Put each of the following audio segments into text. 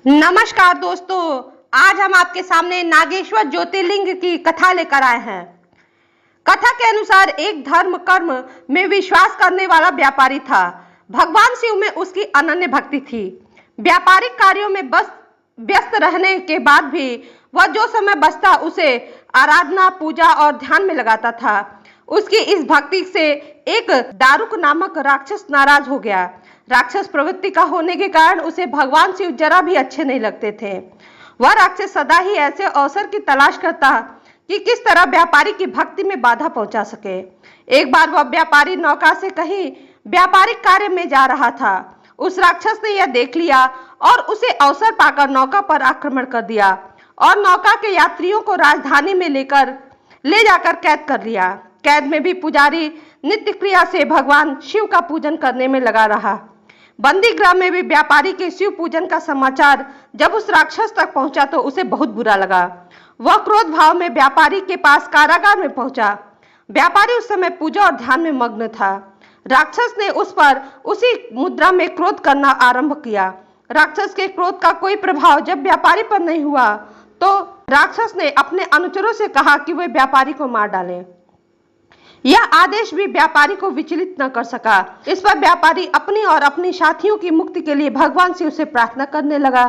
नमस्कार दोस्तों, आज हम आपके सामने नागेश्वर ज्योतिर्लिंग की कथा लेकर आए हैं। कथा के अनुसार एक धर्म कर्म में विश्वास करने वाला व्यापारी था। भगवान शिव में उसकी अनन्य भक्ति थी। व्यापारिक कार्यों में बस व्यस्त रहने के बाद भी वह जो समय बचता उसे आराधना, पूजा और ध्यान में लगाता था। उसकी इस भक्ति से एक दारुक नामक राक्षस नाराज हो गया। राक्षस प्रवृत्ति का होने के कारण उसे भगवान शिव जरा भी अच्छे नहीं लगते थे। वह राक्षस सदा ही ऐसे अवसर की तलाश करता कि किस तरह व्यापारी की भक्ति में बाधा पहुंचा सके। एक बार वह व्यापारी नौका से कहीं व्यापारिक कार्य में जा रहा था। उस राक्षस ने यह देख लिया और उसे अवसर पाकर नौका पर आक्रमण कर दिया और नौका के यात्रियों को राजधानी में ले जाकर कैद कर लिया। कैद में भी पुजारी नित्य क्रिया से भगवान शिव का पूजन करने में लगा रहा। बंदी गृह में भी व्यापारी के शिव पूजन का समाचार जब उस राक्षस तक पहुंचा तो उसे बहुत बुरा लगा। वह क्रोध भाव में व्यापारी के पास कारागार में पहुंचा। व्यापारी उस समय पूजा और ध्यान में मग्न था। राक्षस ने उस पर उसी मुद्रा में क्रोध करना आरंभ किया। राक्षस के क्रोध का कोई प्रभाव जब व्यापारी पर नहीं हुआ तो राक्षस ने अपने अनुचरों से कहा कि वे व्यापारी को मार डालें। यह आदेश भी व्यापारी को विचलित न कर सका। इस पर व्यापारी अपनी और अपनी साथियों की मुक्ति के लिए भगवान शिव से प्रार्थना करने लगा।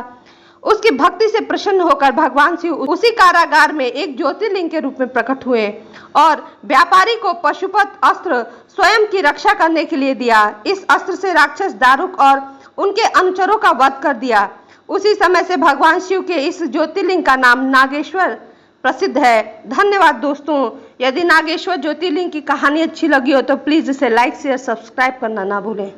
उसकी भक्ति से प्रसन्न होकर भगवान शिव उसी कारागार में एक ज्योतिर्लिंग के रूप में प्रकट हुए और व्यापारी को पशुपत अस्त्र स्वयं की रक्षा करने के लिए दिया। इस अस्त्र से राक्षस दारुक और उनके अनुचरों का वध कर दिया। उसी समय से भगवान शिव के इस ज्योतिर्लिंग का नाम नागेश्वर प्रसिद्ध है। धन्यवाद दोस्तों। यदि नागेश्वर ज्योतिर्लिंग की कहानी अच्छी लगी हो तो प्लीज इसे लाइक, शेयर, सब्सक्राइब करना ना भूलें।